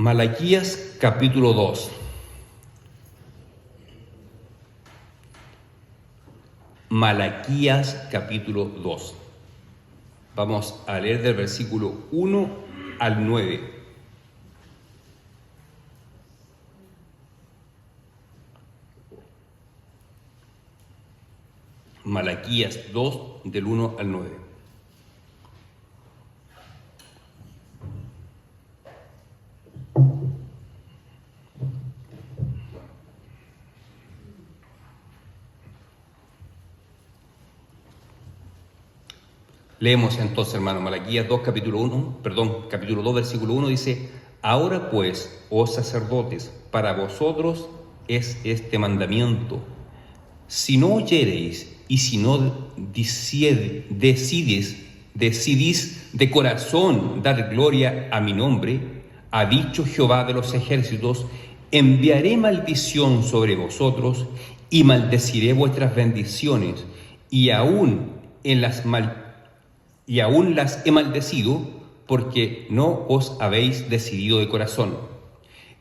Malaquías capítulo 2. Malaquías capítulo 2. Vamos a leer del versículo 1 al 9. Malaquías 2, del 1 al 9. Leemos entonces, hermano, Malaquías 2, capítulo 2, versículo 1 dice: Ahora pues, oh sacerdotes, para vosotros es este mandamiento: si no oyereis y si no decidís de corazón dar gloria a mi nombre, ha dicho Jehová de los ejércitos, enviaré maldición sobre vosotros y maldeciré vuestras bendiciones, y aún las he maldecido, porque no os habéis decidido de corazón.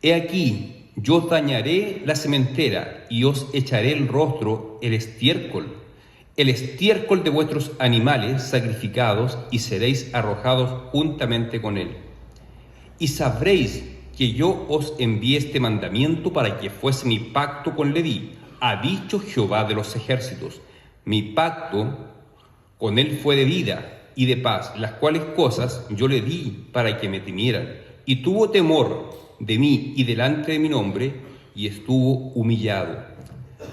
He aquí, yo os dañaré la sementera, y os echaré el rostro el estiércol de vuestros animales sacrificados, y seréis arrojados juntamente con él. Y sabréis que yo os envié este mandamiento para que fuese mi pacto con Leví, ha dicho Jehová de los ejércitos. Mi pacto con él fue de vida y de paz, las cuales cosas yo le di para que me temieran. Y tuvo temor de mí y delante de mi nombre, y estuvo humillado.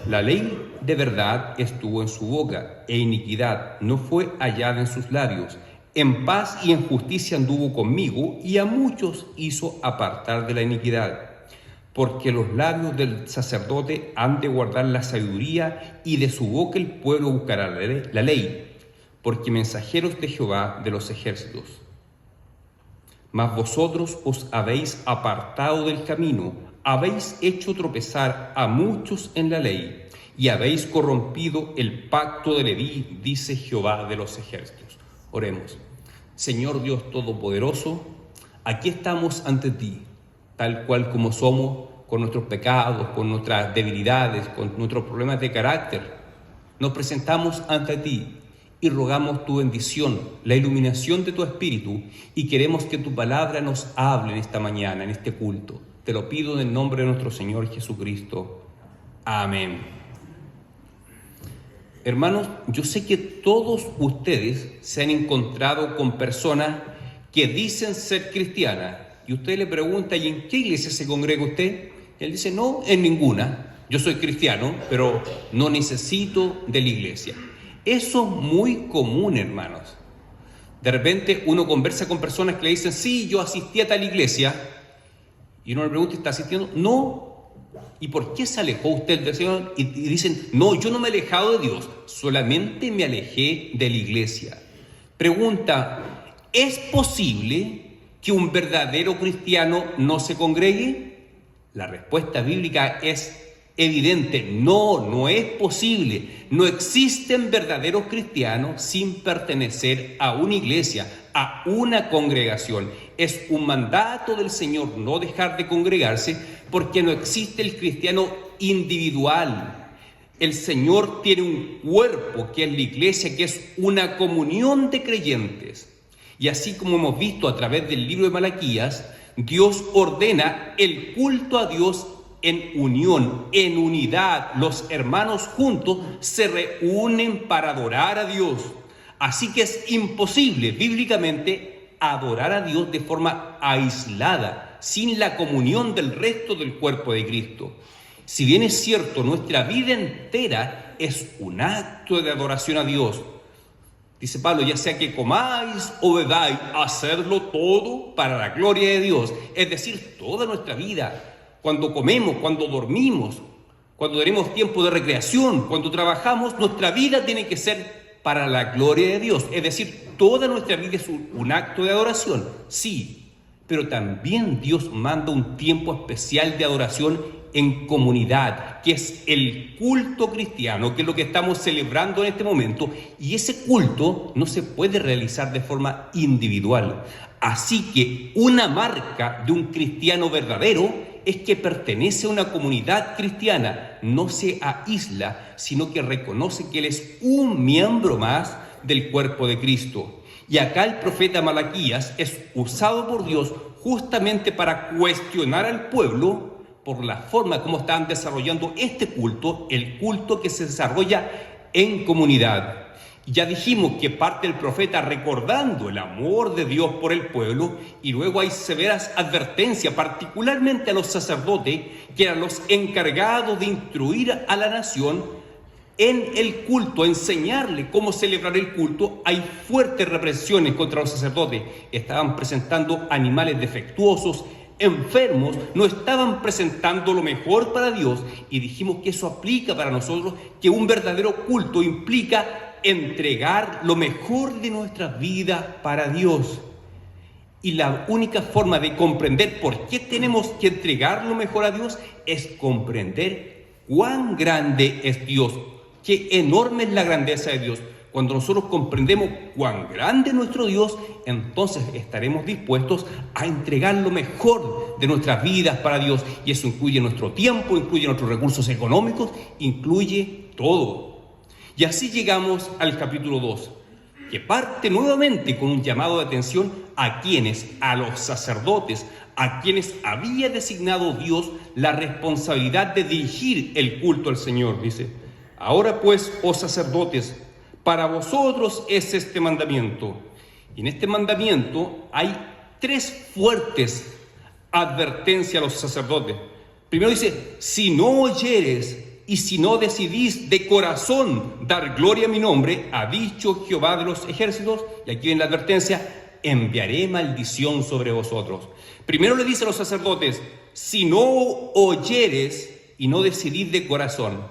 La ley de verdad estuvo en su boca, e iniquidad no fue hallada en sus labios. En paz y en justicia anduvo conmigo, y a muchos hizo apartar de la iniquidad. Porque los labios del sacerdote han de guardar la sabiduría, y de su boca el pueblo buscará la ley. Porque mensajeros de Jehová de los ejércitos. Mas vosotros os habéis apartado del camino, habéis hecho tropezar a muchos en la ley, y habéis corrompido el pacto de Leví, dice Jehová de los ejércitos. Oremos. Señor Dios Todopoderoso, aquí estamos ante ti, tal cual como somos, con nuestros pecados, con nuestras debilidades, con nuestros problemas de carácter. Nos presentamos ante ti y rogamos tu bendición, la iluminación de tu Espíritu, y queremos que tu palabra nos hable en esta mañana, en este culto. Te lo pido en el nombre de nuestro Señor Jesucristo. Amén. Hermanos, yo sé que todos ustedes se han encontrado con personas que dicen ser cristianas, y usted le pregunta: ¿y en qué iglesia se congrega usted? Él dice: no, en ninguna. Yo soy cristiano, pero no necesito de la iglesia. Eso es muy común, hermanos. De repente uno conversa con personas que le dicen: sí, yo asistí a tal iglesia, y uno le pregunta: ¿está asistiendo? No. ¿Y por qué se alejó usted del Señor? Y dicen: no, yo no me he alejado de Dios, solamente me alejé de la iglesia. Pregunta: ¿es posible que un verdadero cristiano no se congregue? La respuesta bíblica es evidente: no es posible. No existen verdaderos cristianos sin pertenecer a una iglesia, a una congregación. Es un mandato del Señor no dejar de congregarse, porque no existe el cristiano individual. El Señor tiene un cuerpo, que es la iglesia, que es una comunión de creyentes. Y así como hemos visto a través del libro de Malaquías, Dios ordena el culto a Dios en unión, en unidad. Los hermanos juntos se reúnen para adorar a Dios. Así que es imposible bíblicamente adorar a Dios de forma aislada, sin la comunión del resto del cuerpo de Cristo. Si bien es cierto, nuestra vida entera es un acto de adoración a Dios. Dice Pablo: ya sea que comáis o bebáis, hacedlo todo para la gloria de Dios. Es decir, toda nuestra vida. Cuando comemos, cuando dormimos, cuando tenemos tiempo de recreación, cuando trabajamos, nuestra vida tiene que ser para la gloria de Dios. Es decir, toda nuestra vida es un acto de adoración, sí, pero también Dios manda un tiempo especial de adoración en comunidad, que es el culto cristiano, que es lo que estamos celebrando en este momento, y ese culto no se puede realizar de forma individual. Así que una marca de un cristiano verdadero es que pertenece a una comunidad cristiana, no se aísla, sino que reconoce que él es un miembro más del cuerpo de Cristo. Y acá el profeta Malaquías es usado por Dios justamente para cuestionar al pueblo por la forma como estaban desarrollando este culto, el culto que se desarrolla en comunidad. Ya dijimos que parte el profeta recordando el amor de Dios por el pueblo, y luego hay severas advertencias, particularmente a los sacerdotes, que eran los encargados de instruir a la nación en el culto, enseñarle cómo celebrar el culto. Hay fuertes represiones contra los sacerdotes. Estaban presentando animales defectuosos, enfermos, no estaban presentando lo mejor para Dios. Y dijimos que eso aplica para nosotros, que un verdadero culto implica entregar lo mejor de nuestra vida para Dios. Y la única forma de comprender por qué tenemos que entregar lo mejor a Dios es comprender cuán grande es Dios, qué enorme es la grandeza de Dios. Cuando nosotros comprendemos cuán grande es nuestro Dios, entonces estaremos dispuestos a entregar lo mejor de nuestras vidas para Dios. Y eso incluye nuestro tiempo, incluye nuestros recursos económicos, incluye todo. Y así llegamos al capítulo 2, que parte nuevamente con un llamado de atención a quienes, a los sacerdotes, a quienes había designado Dios la responsabilidad de dirigir el culto al Señor. Dice: ahora pues, oh sacerdotes, para vosotros es este mandamiento. Y en este mandamiento hay 3 fuertes advertencias a los sacerdotes. Primero dice: si no oyeres y si no decidís de corazón dar gloria a mi nombre, ha dicho Jehová de los ejércitos. Y aquí viene la advertencia: enviaré maldición sobre vosotros. Primero le dice a los sacerdotes: si no oyeres y no decidís de corazón.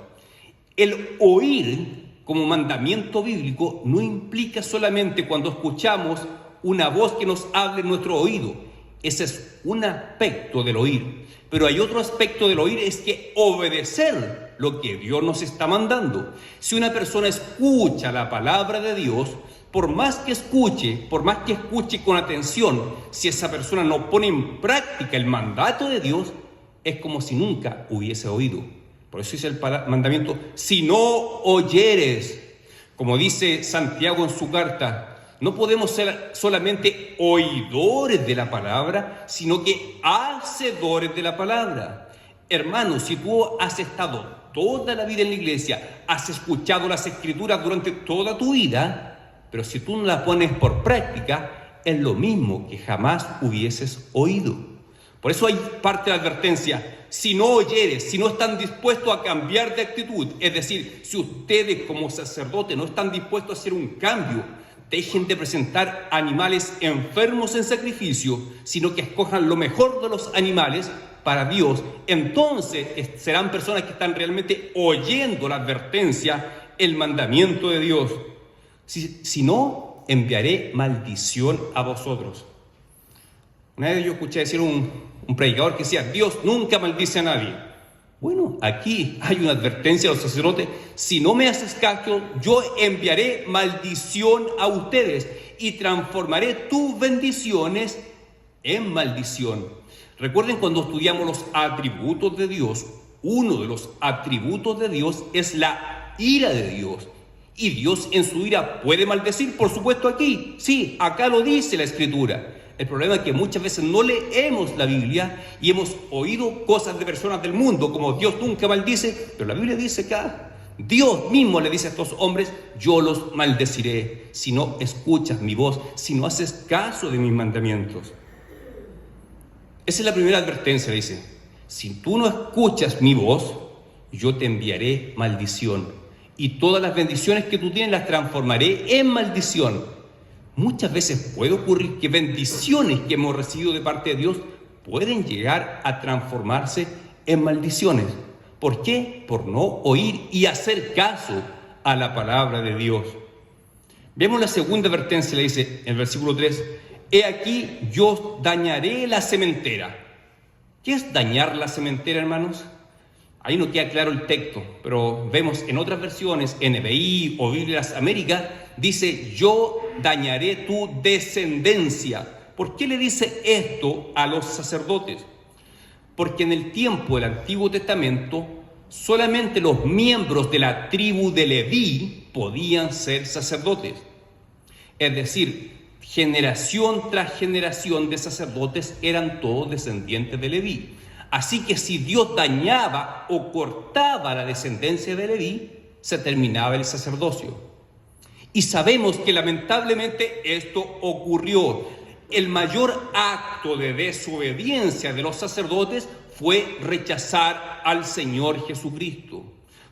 El oír como mandamiento bíblico no implica solamente cuando escuchamos una voz que nos hable en nuestro oído. Ese es un aspecto del oír. Pero hay otro aspecto del oír, es que obedecer lo que Dios nos está mandando. Si una persona escucha la palabra de Dios, por más que escuche con atención, si esa persona no pone en práctica el mandato de Dios, es como si nunca hubiese oído. Por eso dice el mandamiento: si no oyeres. Como dice Santiago en su carta, no podemos ser solamente oidores de la palabra, sino que hacedores de la palabra. Hermanos, si tú has estado toda la vida en la iglesia, has escuchado las escrituras durante toda tu vida, pero si tú no las pones por práctica, es lo mismo que jamás hubieses oído. Por eso hay parte de la advertencia: si no oyeres, si no están dispuestos a cambiar de actitud, es decir, si ustedes como sacerdotes no están dispuestos a hacer un cambio, dejen de presentar animales enfermos en sacrificio, sino que escojan lo mejor de los animales para Dios, entonces serán personas que están realmente oyendo la advertencia, el mandamiento de Dios. Si no, enviaré maldición a vosotros. Una vez yo escuché decir un predicador que decía: Dios nunca maldice a nadie. Bueno, aquí hay una advertencia a los sacerdotes: si no me haces caso, yo enviaré maldición a ustedes y transformaré tus bendiciones en maldición. Recuerden, cuando estudiamos los atributos de Dios, uno de los atributos de Dios es la ira de Dios. ¿Y Dios en su ira puede maldecir? Por supuesto, aquí. Sí, acá lo dice la Escritura. El problema es que muchas veces no leemos la Biblia y hemos oído cosas de personas del mundo, como Dios nunca maldice, pero la Biblia dice acá, Dios mismo le dice a estos hombres: yo los maldeciré si no escuchas mi voz, si no haces caso de mis mandamientos. Esa es la primera advertencia, dice: si tú no escuchas mi voz, yo te enviaré maldición, y todas las bendiciones que tú tienes las transformaré en maldición. Muchas veces puede ocurrir que bendiciones que hemos recibido de parte de Dios pueden llegar a transformarse en maldiciones. ¿Por qué? Por no oír y hacer caso a la palabra de Dios. Vemos la segunda advertencia, le dice en el versículo 3: he aquí, yo dañaré la sementera. ¿Qué es dañar la sementera, hermanos? Ahí no queda claro el texto, pero vemos en otras versiones, NBI o Biblia de las Américas, dice, yo dañaré tu descendencia. ¿Por qué le dice esto a los sacerdotes? Porque en el tiempo del Antiguo Testamento, solamente los miembros de la tribu de Leví podían ser sacerdotes. Es decir, generación tras generación de sacerdotes eran todos descendientes de Leví. Así que si Dios dañaba o cortaba la descendencia de Leví, se terminaba el sacerdocio. Y sabemos que lamentablemente esto ocurrió. El mayor acto de desobediencia de los sacerdotes fue rechazar al Señor Jesucristo.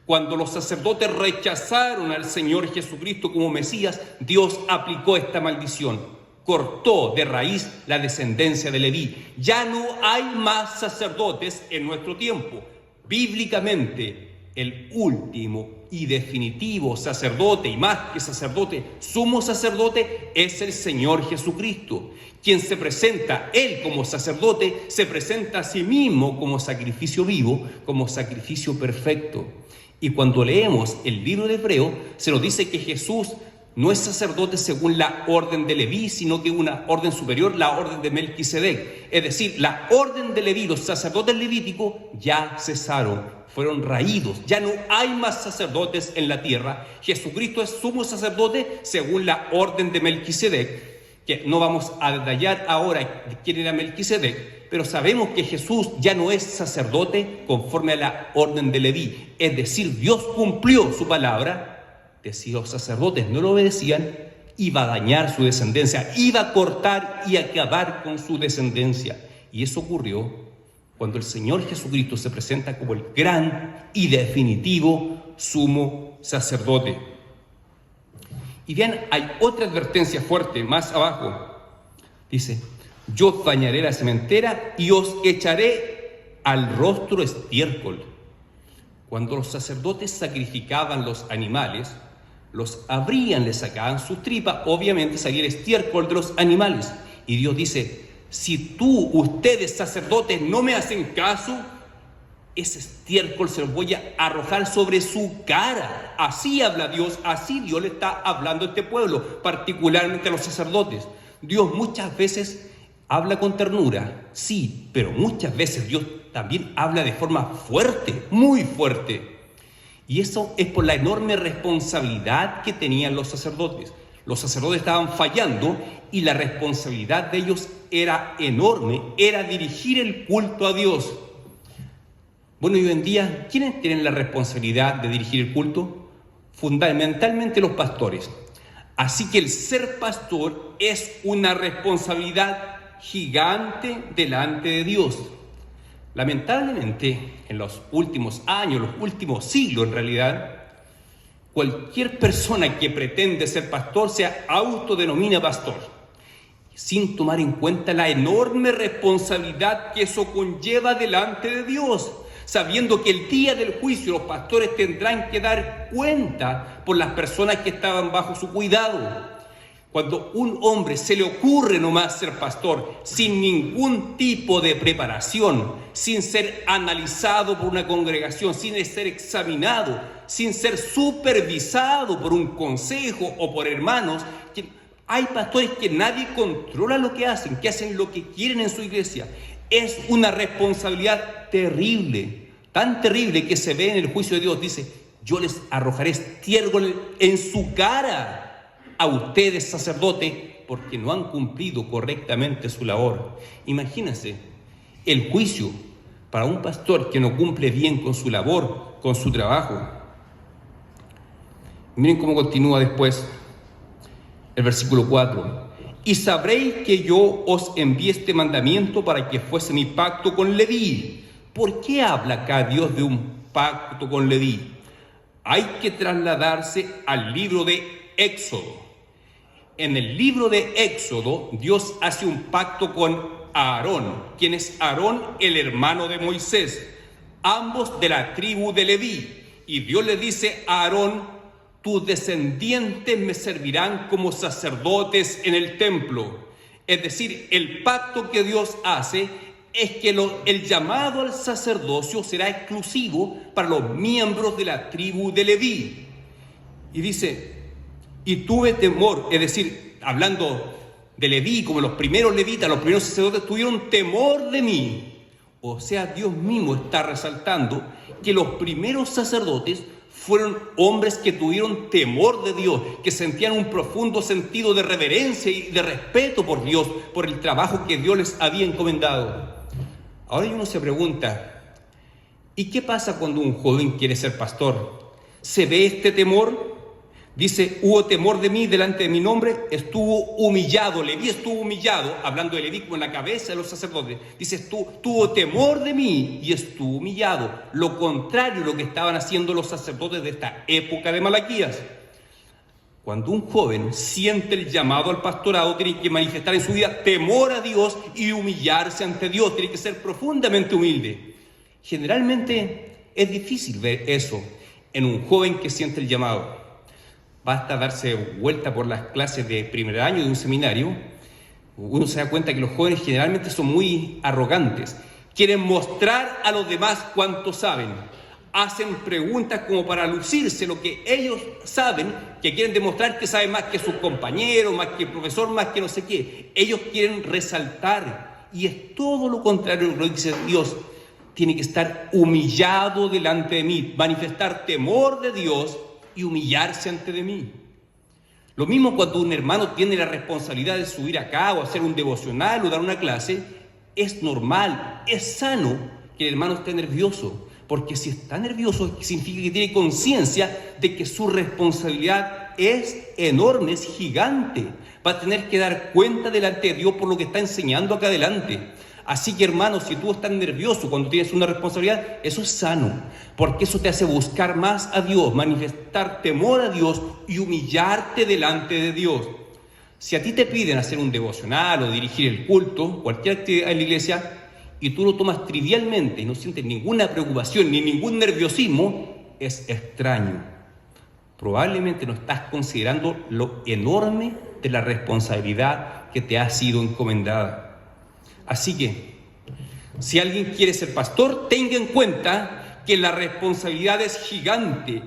Cuando los sacerdotes rechazaron al Señor Jesucristo como Mesías, Dios aplicó esta maldición. Cortó de raíz la descendencia de Leví. Ya no hay más sacerdotes en nuestro tiempo. Bíblicamente, el último y definitivo sacerdote, y más que sacerdote, sumo sacerdote, es el Señor Jesucristo. Quien se presenta, Él como sacerdote, se presenta a sí mismo como sacrificio vivo, como sacrificio perfecto. Y cuando leemos el libro de Hebreo, se nos dice que Jesús no es sacerdote según la orden de Leví, sino que una orden superior, la orden de Melquisedec. Es decir, la orden de Leví, los sacerdotes levíticos ya cesaron, fueron raídos. Ya no hay más sacerdotes en la tierra. Jesucristo es sumo sacerdote según la orden de Melquisedec, que no vamos a detallar ahora quién era Melquisedec, pero sabemos que Jesús ya no es sacerdote conforme a la orden de Leví. Es decir, Dios cumplió su palabra. Si los sacerdotes no lo obedecían, iba a dañar su descendencia, iba a cortar y acabar con su descendencia. Y eso ocurrió cuando el Señor Jesucristo se presenta como el gran y definitivo sumo sacerdote. Y vean, hay otra advertencia fuerte más abajo. Dice, yo os dañaré la sementera y os echaré al rostro estiércol. Cuando los sacerdotes sacrificaban los animales, los abrían, les sacaban sus tripas, obviamente salía el estiércol de los animales. Y Dios dice, si ustedes sacerdotes no me hacen caso, ese estiércol se los voy a arrojar sobre su cara. Así habla Dios, así Dios le está hablando a este pueblo, particularmente a los sacerdotes. Dios muchas veces habla con ternura, sí, pero muchas veces Dios también habla de forma fuerte, muy fuerte. Y eso es por la enorme responsabilidad que tenían los sacerdotes. Los sacerdotes estaban fallando y la responsabilidad de ellos era enorme, era dirigir el culto a Dios. Bueno, y hoy en día, ¿quiénes tienen la responsabilidad de dirigir el culto? Fundamentalmente los pastores. Así que el ser pastor es una responsabilidad gigante delante de Dios. Lamentablemente, en los últimos años, los últimos siglos en realidad, cualquier persona que pretende ser pastor se autodenomina pastor, sin tomar en cuenta la enorme responsabilidad que eso conlleva delante de Dios, sabiendo que el día del juicio los pastores tendrán que dar cuenta por las personas que estaban bajo su cuidado. Cuando un hombre se le ocurre nomás ser pastor, sin ningún tipo de preparación, sin ser analizado por una congregación, sin ser examinado, sin ser supervisado por un consejo o por hermanos, hay pastores que nadie controla lo que hacen lo que quieren en su iglesia. Es una responsabilidad terrible, tan terrible que se ve en el juicio de Dios. Dice, yo les arrojaré estiércol en su cara a ustedes, sacerdotes, porque no han cumplido correctamente su labor. Imagínense el juicio para un pastor que no cumple bien con su labor, con su trabajo. Miren cómo continúa después el versículo 4. Y sabréis que yo os envié este mandamiento para que fuese mi pacto con Leví. ¿Por qué habla acá Dios de un pacto con Leví? Hay que trasladarse al libro de Éxodo. En el libro de Éxodo, Dios hace un pacto con Aarón. ¿Quién es Aarón? El hermano de Moisés. Ambos de la tribu de Leví. Y Dios le dice a Aarón, tus descendientes me servirán como sacerdotes en el templo. Es decir, el pacto que Dios hace es que el llamado al sacerdocio será exclusivo para los miembros de la tribu de Leví. Y dice, y tuve temor, es decir, hablando de Leví, como los primeros levitas, los primeros sacerdotes tuvieron temor de mí. O sea, Dios mismo está resaltando que los primeros sacerdotes fueron hombres que tuvieron temor de Dios, que sentían un profundo sentido de reverencia y de respeto por Dios, por el trabajo que Dios les había encomendado. Ahora uno se pregunta, ¿y qué pasa cuando un joven quiere ser pastor? ¿Se ve este temor? Dice, hubo temor de mí delante de mi nombre, estuvo humillado. Leví estuvo humillado, hablando de Leví como en la cabeza de los sacerdotes. Dice, tuvo temor de mí y estuvo humillado. Lo contrario de lo que estaban haciendo los sacerdotes de esta época de Malaquías. Cuando un joven siente el llamado al pastorado, tiene que manifestar en su vida temor a Dios y humillarse ante Dios. Tiene que ser profundamente humilde. Generalmente es difícil ver eso en un joven que siente el llamado. Basta darse vuelta por las clases de primer año de un seminario. Uno se da cuenta que los jóvenes generalmente son muy arrogantes. Quieren mostrar a los demás cuánto saben. Hacen preguntas como para lucirse lo que ellos saben, que quieren demostrar que saben más que sus compañeros, más que el profesor, más que no sé qué. Ellos quieren resaltar. Y es todo lo contrario de lo que dice Dios. Tiene que estar humillado delante de mí, manifestar temor de Dios y humillarse ante de mí. Lo mismo cuando un hermano tiene la responsabilidad de subir acá o hacer un devocional o dar una clase, es normal, es sano que el hermano esté nervioso, porque si está nervioso significa que tiene conciencia de que su responsabilidad es enorme, es gigante. Va a tener que dar cuenta delante de Dios por lo que está enseñando acá adelante. Así que, hermano, si tú estás nervioso cuando tienes una responsabilidad, eso es sano, porque eso te hace buscar más a Dios, manifestar temor a Dios y humillarte delante de Dios. Si a ti te piden hacer un devocional o dirigir el culto, cualquier actividad en la iglesia, y tú lo tomas trivialmente y no sientes ninguna preocupación ni ningún nerviosismo, es extraño. Probablemente no estás considerando lo enorme de la responsabilidad que te ha sido encomendada. Así que, si alguien quiere ser pastor, tenga en cuenta que la responsabilidad es gigante,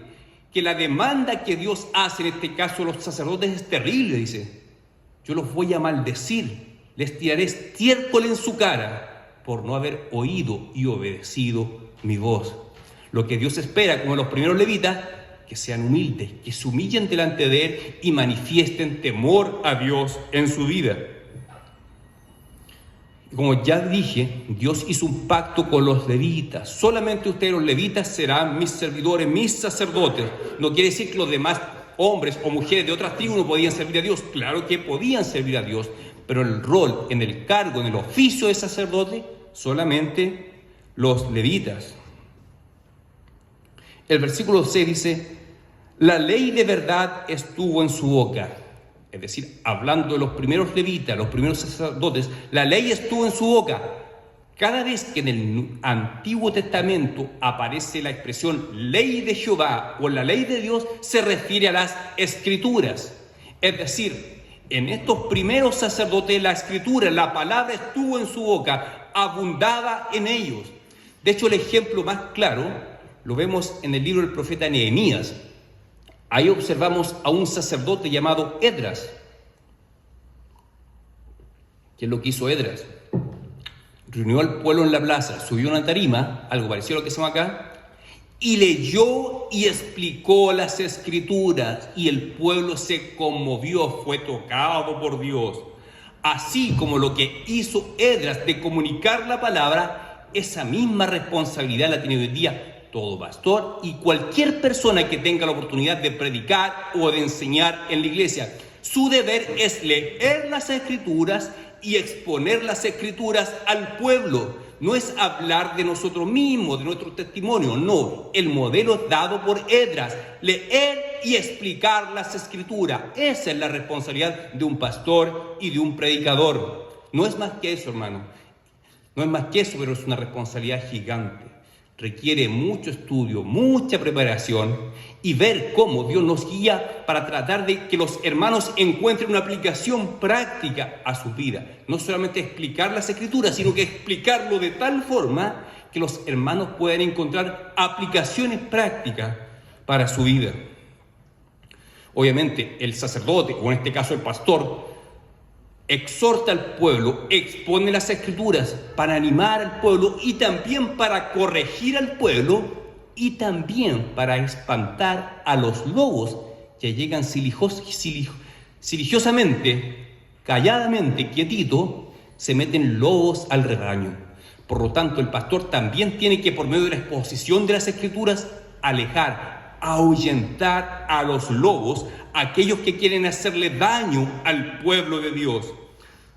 que la demanda que Dios hace, en este caso los sacerdotes, es terrible, dice. Yo los voy a maldecir, les tiraré estiércol en su cara por no haber oído y obedecido mi voz. Lo que Dios espera, como los primeros levitas, que sean humildes, que se humillen delante de Él y manifiesten temor a Dios en su vida. Como ya dije, Dios hizo un pacto con los levitas. Solamente ustedes, los levitas, serán mis servidores, mis sacerdotes. No quiere decir que los demás hombres o mujeres de otras tribus no podían servir a Dios. Claro que podían servir a Dios, pero el rol, en el cargo, en el oficio de sacerdote, solamente los levitas. El versículo 6 dice, la ley de verdad estuvo en su boca. Es decir, hablando de los primeros levitas, los primeros sacerdotes, la ley estuvo en su boca. Cada vez que en el Antiguo Testamento aparece la expresión ley de Jehová o la ley de Dios, se refiere a las Escrituras. Es decir, en estos primeros sacerdotes, la Escritura, la palabra estuvo en su boca, abundaba en ellos. De hecho, el ejemplo más claro lo vemos en el libro del profeta Nehemías. Ahí observamos a un sacerdote llamado Esdras. ¿Qué es lo que hizo Esdras? Reunió al pueblo en la plaza, subió a una tarima, algo parecido a lo que hacemos acá, y leyó y explicó las Escrituras, y el pueblo se conmovió, fue tocado por Dios. Así como lo que hizo Esdras de comunicar la palabra, esa misma responsabilidad la tiene hoy en día todo pastor y cualquier persona que tenga la oportunidad de predicar o de enseñar en la iglesia. Su deber es leer las Escrituras y exponer las Escrituras al pueblo. No es hablar de nosotros mismos, de nuestro testimonio, no. El modelo es dado por Esdras, leer y explicar las Escrituras. Esa es la responsabilidad de un pastor y de un predicador. No es más que eso, hermano. No es más que eso, pero es una responsabilidad gigante. requiere mucho estudio, mucha preparación y ver cómo Dios nos guía para tratar de que los hermanos encuentren una aplicación práctica a su vida. No solamente explicar las Escrituras, sino que explicarlo de tal forma que los hermanos puedan encontrar aplicaciones prácticas para su vida. Obviamente el sacerdote, o en este caso el pastor, exhorta al pueblo, expone las Escrituras para animar al pueblo y también para corregir al pueblo y también para espantar a los lobos que llegan silenciosamente, calladamente, quietito, se meten lobos al rebaño. Por lo tanto, el pastor también tiene que, por medio de la exposición de las Escrituras, alejar, ahuyentar a los lobos, aquellos que quieren hacerle daño al pueblo de Dios.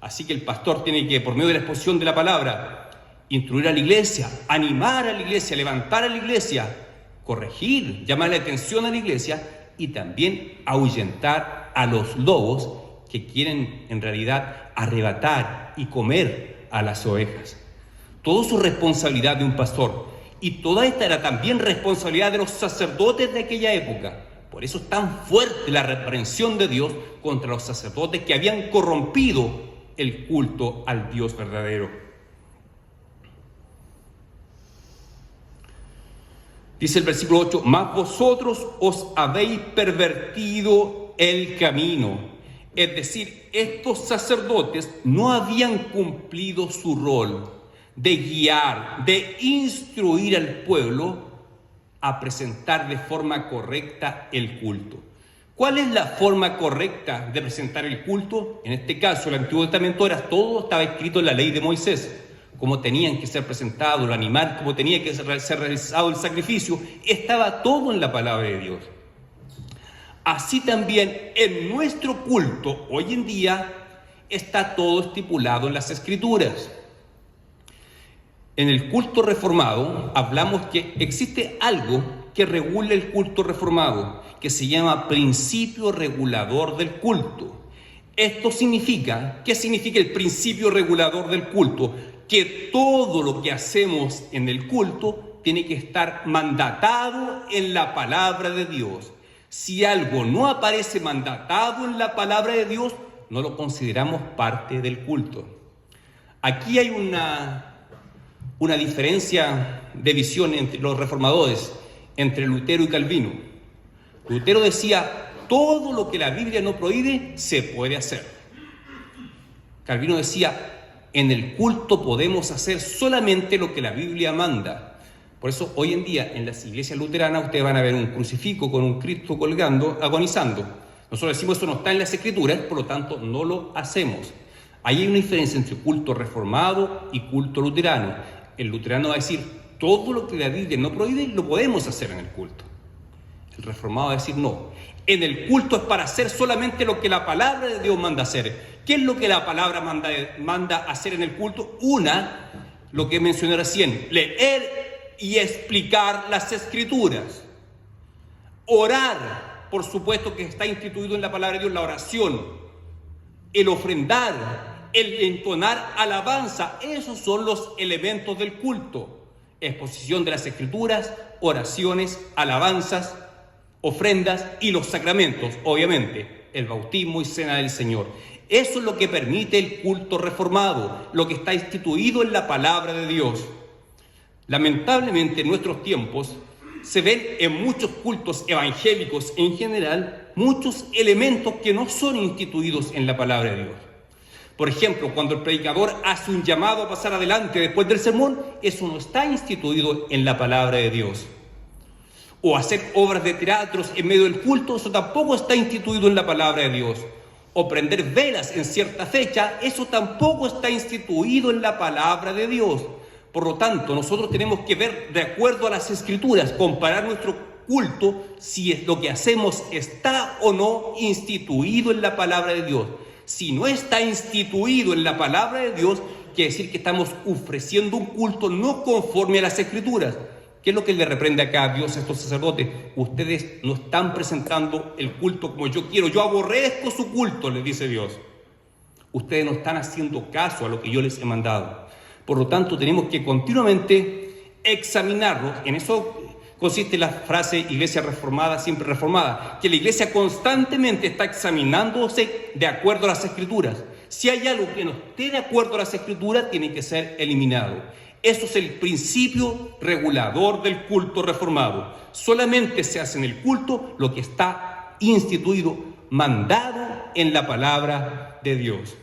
Así que el pastor tiene que, por medio de la exposición de la palabra, instruir a la iglesia, animar a la iglesia, levantar a la iglesia, corregir, llamar la atención a la iglesia y también ahuyentar a los lobos que quieren en realidad arrebatar y comer a las ovejas. Todo eso es responsabilidad de un pastor, y toda esta era también responsabilidad de los sacerdotes de aquella época. Por eso es tan fuerte la reprensión de Dios contra los sacerdotes que habían corrompido el culto al Dios verdadero. Dice el versículo 8, mas vosotros os habéis pervertido el camino. Es decir, estos sacerdotes no habían cumplido su rol de guiar, de instruir al pueblo a presentar de forma correcta el culto. ¿Cuál es la forma correcta de presentar el culto? En este caso, el Antiguo Testamento todo estaba escrito en la ley de Moisés. Cómo tenían que ser presentados los animales, cómo tenía que ser realizado el sacrificio, estaba todo en la palabra de Dios. Así también en nuestro culto, hoy en día, está todo estipulado en las Escrituras. En el culto reformado hablamos que existe algo que regula el culto reformado, que se llama principio regulador del culto. Esto significa, ¿qué significa el principio regulador del culto? Que todo lo que hacemos en el culto tiene que estar mandatado en la palabra de Dios. Si algo no aparece mandatado en la palabra de Dios, no lo consideramos parte del culto. Aquí hay una diferencia de visión entre los reformadores, entre Lutero y Calvino. Lutero decía, todo lo que la Biblia no prohíbe, se puede hacer. Calvino decía, en el culto podemos hacer solamente lo que la Biblia manda. Por eso, hoy en día, en las iglesias luteranas, ustedes van a ver un crucifijo con un Cristo colgando, agonizando. Nosotros decimos, eso no está en las Escrituras, por lo tanto, no lo hacemos. Ahí hay una diferencia entre culto reformado y culto luterano. El luterano va a decir, todo lo que la Biblia no prohíbe, lo podemos hacer en el culto. El reformado va a decir, no. En el culto es para hacer solamente lo que la palabra de Dios manda hacer. ¿Qué es lo que la palabra manda hacer en el culto? Lo que mencioné recién, leer y explicar las Escrituras. Orar, por supuesto que está instituido en la palabra de Dios, la oración, el ofrendar, el entonar alabanza, esos son los elementos del culto. Exposición de las Escrituras, oraciones, alabanzas, ofrendas y los sacramentos, obviamente, el bautismo y cena del Señor. Eso es lo que permite el culto reformado, lo que está instituido en la palabra de Dios. Lamentablemente en nuestros tiempos se ven en muchos cultos evangélicos en general muchos elementos que no son instituidos en la palabra de Dios. Por ejemplo, cuando el predicador hace un llamado a pasar adelante después del sermón, eso no está instituido en la palabra de Dios. O hacer obras de teatros en medio del culto, eso tampoco está instituido en la palabra de Dios. O prender velas en cierta fecha, eso tampoco está instituido en la palabra de Dios. Por lo tanto, nosotros tenemos que ver de acuerdo a las Escrituras, comparar nuestro culto, si es lo que hacemos está o no instituido en la palabra de Dios. Si no está instituido en la palabra de Dios, quiere decir que estamos ofreciendo un culto no conforme a las Escrituras. ¿Qué es lo que le reprende acá a Dios a estos sacerdotes? Ustedes no están presentando el culto como yo quiero. Yo aborrezco su culto, les dice Dios. Ustedes no están haciendo caso a lo que yo les he mandado. Por lo tanto, tenemos que continuamente examinarlos. En eso consiste la frase iglesia reformada, siempre reformada, que la iglesia constantemente está examinándose de acuerdo a las Escrituras. Si hay algo que no esté de acuerdo a las Escrituras, tiene que ser eliminado. Eso es el principio regulador del culto reformado. Solamente se hace en el culto lo que está instituido, mandado en la palabra de Dios.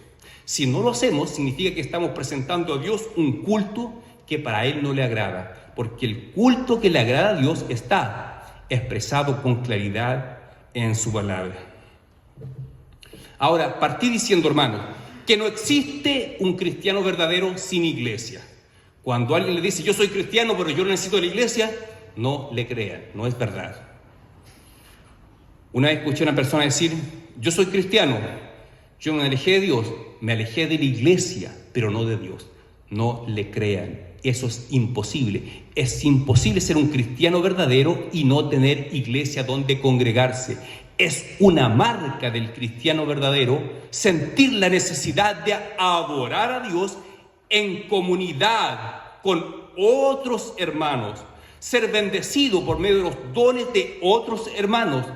Si no lo hacemos, significa que estamos presentando a Dios un culto que para Él no le agrada, porque el culto que le agrada a Dios está expresado con claridad en su palabra. Ahora, partí diciendo, hermano, que no existe un cristiano verdadero sin iglesia. Cuando alguien le dice, yo soy cristiano, pero yo no necesito de la iglesia, no le crean, no es verdad. Una vez escuché a una persona decir, yo soy cristiano, yo me alejé de Dios, me alejé de la iglesia, pero no de Dios. No le crean, eso es imposible. Es imposible ser un cristiano verdadero y no tener iglesia donde congregarse. Es una marca del cristiano verdadero sentir la necesidad de adorar a Dios en comunidad con otros hermanos, ser bendecido por medio de los dones de otros hermanos,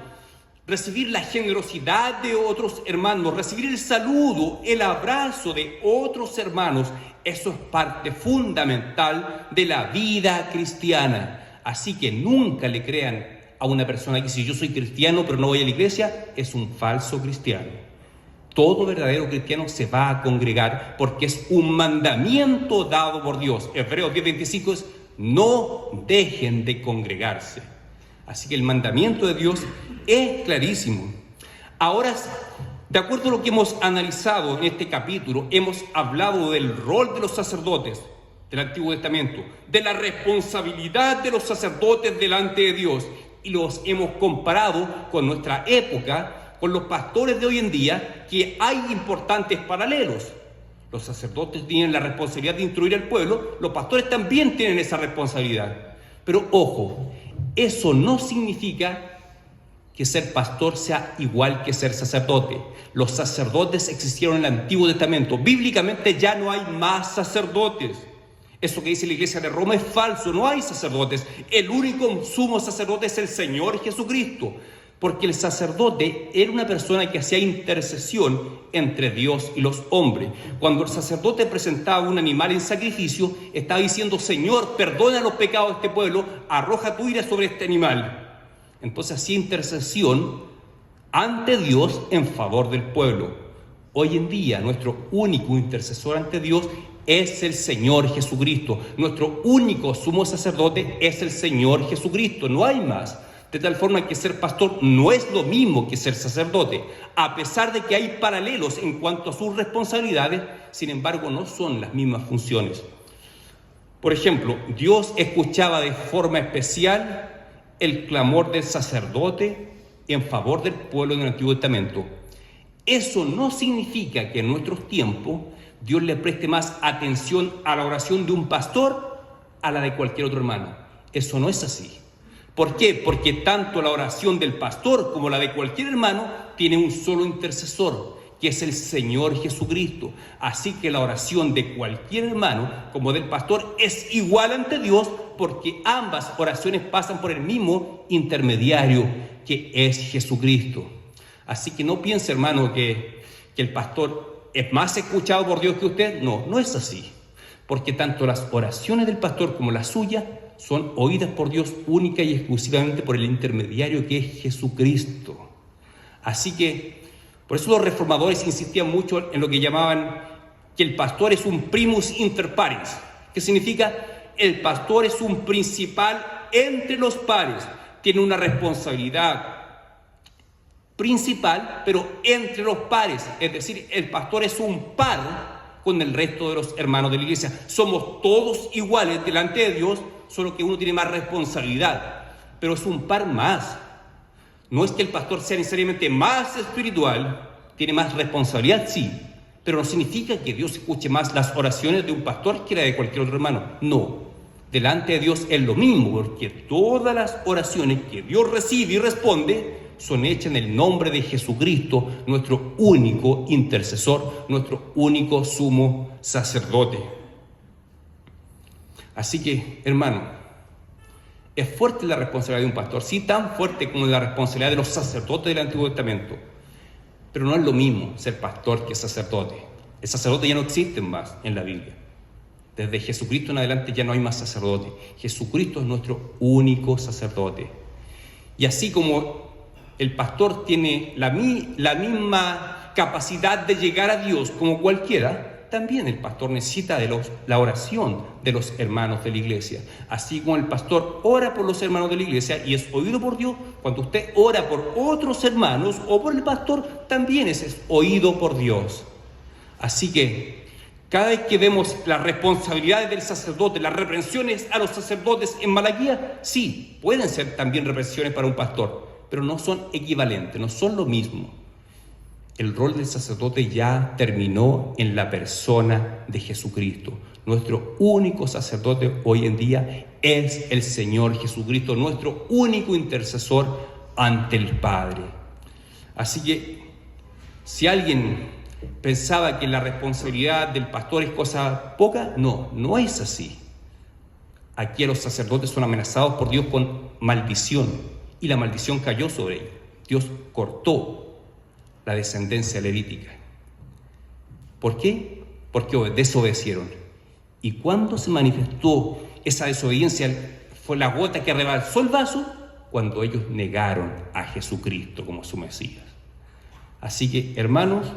recibir la generosidad de otros hermanos, recibir el saludo, el abrazo de otros hermanos. Eso es parte fundamental de la vida cristiana. Así que nunca le crean a una persona que dice yo soy cristiano pero no voy a la iglesia, es un falso cristiano. Todo verdadero cristiano se va a congregar porque es un mandamiento dado por Dios. Hebreos 10:25 es no dejen de congregarse. Así que el mandamiento de Dios es clarísimo. Ahora, de acuerdo a lo que hemos analizado en este capítulo, hemos hablado del rol de los sacerdotes del Antiguo Testamento, de la responsabilidad de los sacerdotes delante de Dios, y los hemos comparado con nuestra época, con los pastores de hoy en día, que hay importantes paralelos. Los sacerdotes tienen la responsabilidad de instruir al pueblo, los pastores también tienen esa responsabilidad. Pero ojo, eso no significa que ser pastor sea igual que ser sacerdote. Los sacerdotes existieron en el Antiguo Testamento. Bíblicamente ya no hay más sacerdotes. Eso que dice la iglesia de Roma es falso, no hay sacerdotes. El único sumo sacerdote es el Señor Jesucristo. Porque el sacerdote era una persona que hacía intercesión entre Dios y los hombres. Cuando el sacerdote presentaba un animal en sacrificio, estaba diciendo, Señor, perdona los pecados de este pueblo, arroja tu ira sobre este animal. Entonces hacía intercesión ante Dios en favor del pueblo. Hoy en día nuestro único intercesor ante Dios es el Señor Jesucristo. Nuestro único sumo sacerdote es el Señor Jesucristo, no hay más. De tal forma que ser pastor no es lo mismo que ser sacerdote. A pesar de que hay paralelos en cuanto a sus responsabilidades, sin embargo no son las mismas funciones. Por ejemplo, Dios escuchaba de forma especial el clamor del sacerdote en favor del pueblo en el Antiguo Testamento. Eso no significa que en nuestros tiempos Dios le preste más atención a la oración de un pastor a la de cualquier otro hermano. Eso no es así. ¿Por qué? Porque tanto la oración del pastor como la de cualquier hermano tiene un solo intercesor, que es el Señor Jesucristo. Así que la oración de cualquier hermano como del pastor es igual ante Dios, porque ambas oraciones pasan por el mismo intermediario, que es Jesucristo. Así que no piense, hermano, que el pastor es más escuchado por Dios que usted. No, no es así. Porque tanto las oraciones del pastor como las suyas son oídas por Dios única y exclusivamente por el intermediario que es Jesucristo. Así que, por eso los reformadores insistían mucho en lo que llamaban que el pastor es un primus inter pares. ¿Qué significa? El pastor es un principal entre los pares. Tiene una responsabilidad principal, pero entre los pares. Es decir, el pastor es un par con el resto de los hermanos de la iglesia. Somos todos iguales delante de Dios, solo que uno tiene más responsabilidad, pero es un par más. No es que el pastor sea necesariamente más espiritual, tiene más responsabilidad, sí, pero no significa que Dios escuche más las oraciones de un pastor que la de cualquier otro hermano. No, delante de Dios es lo mismo, porque todas las oraciones que Dios recibe y responde son hechas en el nombre de Jesucristo, nuestro único intercesor, nuestro único sumo sacerdote. Así que, hermano, es fuerte la responsabilidad de un pastor, sí, tan fuerte como la responsabilidad de los sacerdotes del Antiguo Testamento, pero no es lo mismo ser pastor que sacerdote. El sacerdote ya no existe más en la Biblia. Desde Jesucristo en adelante ya no hay más sacerdote. Jesucristo es nuestro único sacerdote. Y así como el pastor tiene la misma capacidad de llegar a Dios como cualquiera, también el pastor necesita de la oración de los hermanos de la iglesia. Así como el pastor ora por los hermanos de la iglesia y es oído por Dios, cuando usted ora por otros hermanos o por el pastor, también es oído por Dios. Así que cada vez que vemos las responsabilidades del sacerdote, las reprensiones a los sacerdotes en Malaquías, sí, pueden ser también reprensiones para un pastor, pero no son equivalentes, no son lo mismo. El rol del sacerdote ya terminó en la persona de Jesucristo. Nuestro único sacerdote hoy en día es el Señor Jesucristo, nuestro único intercesor ante el Padre. Así que, si alguien pensaba que la responsabilidad del pastor es cosa poca, no es así. Aquí los sacerdotes son amenazados por Dios con maldición, y la maldición cayó sobre ellos. Dios cortó la descendencia levítica. ¿Por qué? Porque desobedecieron. ¿Y cuándo se manifestó esa desobediencia? Fue la gota que rebalsó el vaso cuando ellos negaron a Jesucristo como su Mesías. Así que, hermanos,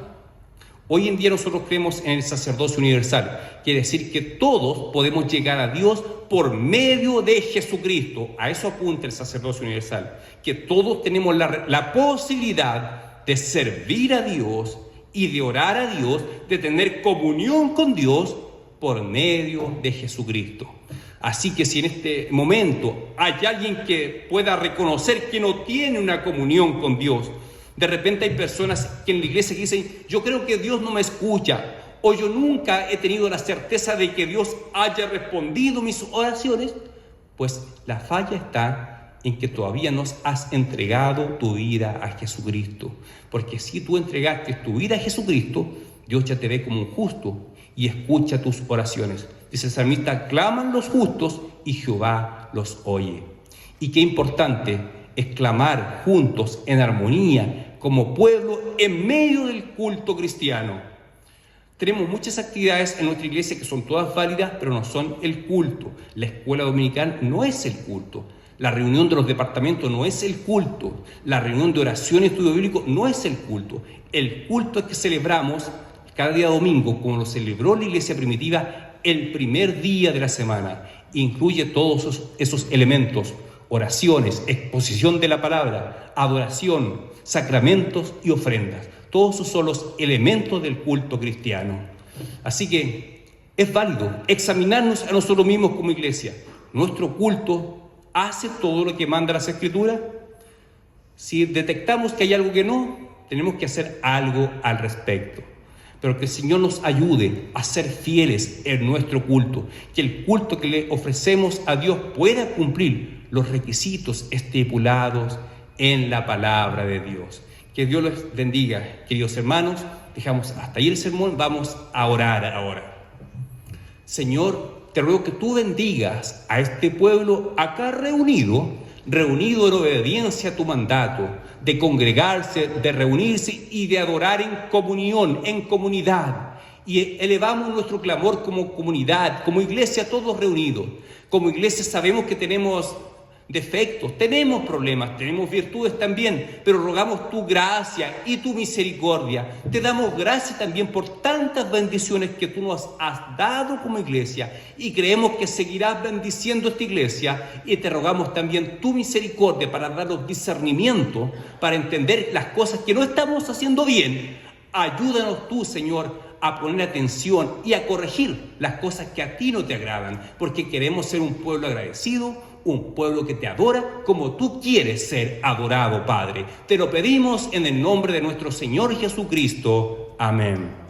hoy en día nosotros creemos en el sacerdocio universal. Quiere decir que todos podemos llegar a Dios por medio de Jesucristo. A eso apunta el sacerdocio universal. Que todos tenemos la posibilidad de servir a Dios y de orar a Dios, de tener comunión con Dios por medio de Jesucristo. Así que si en este momento hay alguien que pueda reconocer que no tiene una comunión con Dios, de repente hay personas que en la iglesia que dicen: yo creo que Dios no me escucha, o yo nunca he tenido la certeza de que Dios haya respondido mis oraciones, pues la falla está en que todavía no has entregado tu vida a Jesucristo. Porque si tú entregaste tu vida a Jesucristo, Dios ya te ve como un justo y escucha tus oraciones. Dice el salmista: claman los justos y Jehová los oye. Y qué importante es clamar juntos en armonía como pueblo en medio del culto cristiano. Tenemos muchas actividades en nuestra iglesia que son todas válidas, pero no son el culto. La escuela dominical no es el culto. La reunión de los departamentos no es el culto. La reunión de oración y estudio bíblico no es el culto. El culto es que celebramos cada día domingo, como lo celebró la iglesia primitiva, el primer día de la semana. Incluye todos esos elementos: oraciones, exposición de la palabra, adoración, sacramentos y ofrendas. Todos esos son los elementos del culto cristiano. Así que es válido examinarnos a nosotros mismos como iglesia. Nuestro culto ¿hace todo lo que manda las Escrituras? Si detectamos que hay algo que no, tenemos que hacer algo al respecto. Pero que el Señor nos ayude a ser fieles en nuestro culto. Que el culto que le ofrecemos a Dios pueda cumplir los requisitos estipulados en la palabra de Dios. Que Dios les bendiga, queridos hermanos. Dejamos hasta ahí el sermón. Vamos a orar ahora. Señor, te ruego que tú bendigas a este pueblo acá reunido en obediencia a tu mandato, de congregarse, de reunirse y de adorar en comunión, en comunidad. Y elevamos nuestro clamor como comunidad, como iglesia, todos reunidos. Como iglesia sabemos que tenemos defectos, tenemos problemas, tenemos virtudes también, pero rogamos tu gracia y tu misericordia. Te damos gracias también por tantas bendiciones que tú nos has dado como iglesia, y creemos que seguirás bendiciendo esta iglesia, y te rogamos también tu misericordia para darnos discernimiento, para entender las cosas que no estamos haciendo bien. Ayúdanos tú, Señor, a poner atención y a corregir las cosas que a ti no te agradan, porque queremos ser un pueblo agradecido, un pueblo que te adora como tú quieres ser adorado, Padre. Te lo pedimos en el nombre de nuestro Señor Jesucristo. Amén.